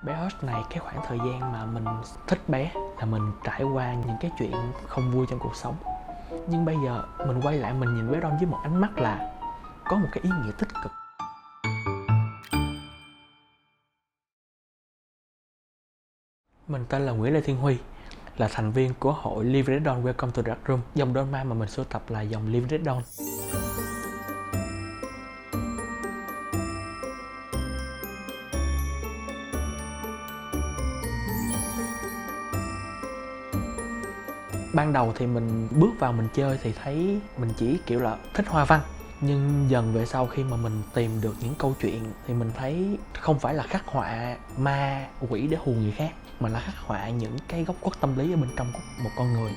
Bé Hush này, cái khoảng thời gian mà mình thích bé là mình trải qua những cái chuyện không vui trong cuộc sống. Nhưng bây giờ mình quay lại mình nhìn bé Don với một ánh mắt là có một cái ý nghĩa tích cực. Mình tên là Nguyễn Lê Thiên Huy, là thành viên của hội Living Red Dawn Welcome to the Dark Room. Dòng đôi ma mà mình sưu tập là dòng Living Red Dawn. Ban đầu thì mình bước vào mình chơi thì thấy mình chỉ kiểu là thích hoa văn. Nhưng dần về sau khi mà mình tìm được những câu chuyện thì mình thấy không phải là khắc họa ma quỷ để hù người khác, mà là khắc họa những cái góc khuất tâm lý ở bên trong của một con người.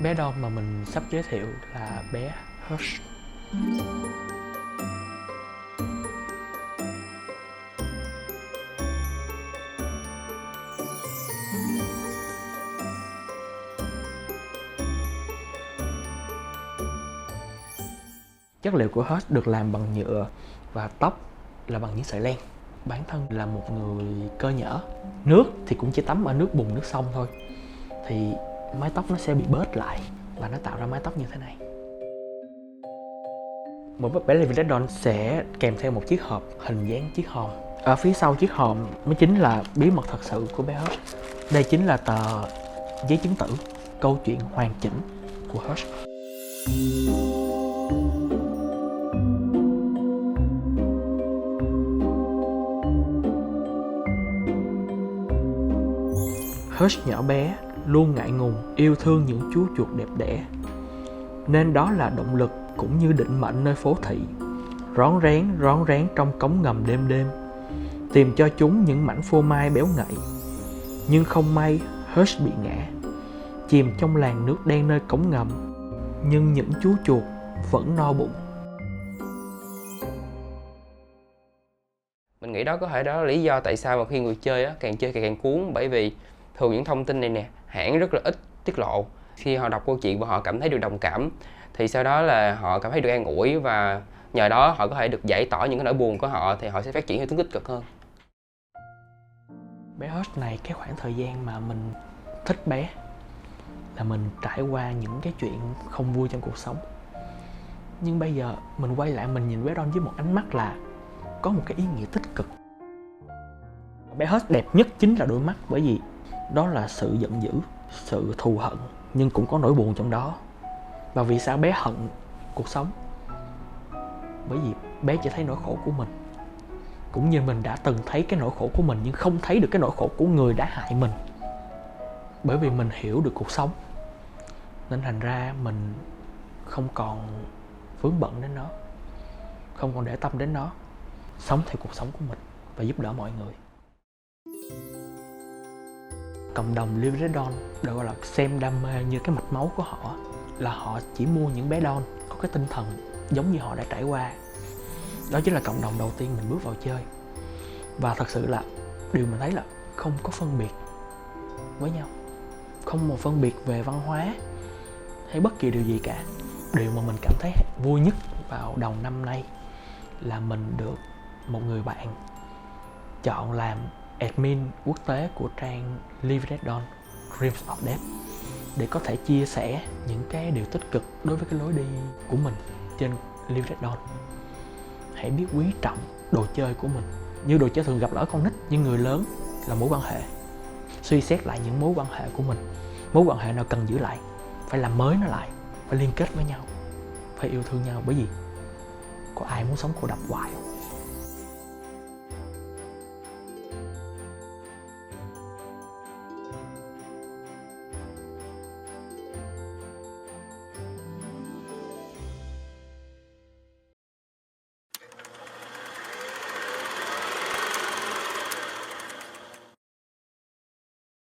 Bé Don mà mình sắp giới thiệu là bé Hush. Chất liệu của Hush được làm bằng nhựa và tóc là bằng những sợi len. Bản thân là một người cơ nhở, nước thì cũng chỉ tắm ở nước bùn, nước sông thôi, thì mái tóc nó sẽ bị bết lại và nó tạo ra mái tóc như thế này. Một bé Living Red Dawn sẽ kèm theo một chiếc hộp hình dáng chiếc hòm. Ở phía sau chiếc hòm mới chính là bí mật thật sự của bé Hush. Đây chính là tờ giấy chứng tử câu chuyện hoàn chỉnh của Hush. Hush nhỏ bé luôn ngại ngùng yêu thương những chú chuột đẹp đẽ, nên đó là động lực cũng như định mệnh nơi phố thị. Rón rén trong cống ngầm đêm đêm, tìm cho chúng những mảnh phô mai béo ngậy. Nhưng không may Hush bị ngã, chìm trong làn nước đen nơi cống ngầm. Nhưng những chú chuột vẫn no bụng. Mình nghĩ đó có thể đó là lý do tại sao mà khi người chơi á, càng chơi càng cuốn, bởi vì thường những thông tin này nè, hãng rất là ít tiết lộ. Khi họ đọc câu chuyện và họ cảm thấy được đồng cảm thì sau đó là họ cảm thấy được an ủi, và nhờ đó họ có thể được giải tỏa những cái nỗi buồn của họ, thì họ sẽ phát triển theo hướng tích cực hơn. Bé Hush này, cái khoảng thời gian mà mình thích bé là mình trải qua những cái chuyện không vui trong cuộc sống. Nhưng bây giờ mình quay lại mình nhìn bé Don với một ánh mắt là có một cái ý nghĩa tích cực. Bé Hush đẹp nhất chính là đôi mắt, bởi vì đó là sự giận dữ, sự thù hận, nhưng cũng có nỗi buồn trong đó. Và vì sao bé hận cuộc sống? Bởi vì bé chỉ thấy nỗi khổ của mình, cũng như mình đã từng thấy cái nỗi khổ của mình nhưng không thấy được cái nỗi khổ của người đã hại mình. Bởi vì mình hiểu được cuộc sống nên thành ra mình không còn vướng bận đến nó, không còn để tâm đến nó, sống theo cuộc sống của mình và giúp đỡ mọi người. Cộng đồng Living Red Dawn được gọi là xem đam mê như cái mạch máu của họ, là họ chỉ mua những bé Don có cái tinh thần giống như họ đã trải qua. Đó chính là cộng đồng đầu tiên mình bước vào chơi. Và thật sự là điều mình thấy là không có phân biệt với nhau, không một phân biệt về văn hóa hay bất kỳ điều gì cả. Điều mà mình cảm thấy vui nhất vào đầu năm nay là mình được một người bạn chọn làm admin quốc tế của trang Living Red Dawn Dreams of Death, để có thể chia sẻ những cái điều tích cực đối với cái lối đi của mình trên Living Red Dawn. Hãy biết quý trọng đồ chơi của mình. Như đồ chơi thường gặp là ở con nít, nhưng người lớn là mối quan hệ. Suy xét lại những mối quan hệ của mình. Mối quan hệ nào cần giữ lại, phải làm mới nó lại, phải liên kết với nhau, phải yêu thương nhau. Bởi vì có ai muốn sống cô độc hoài không?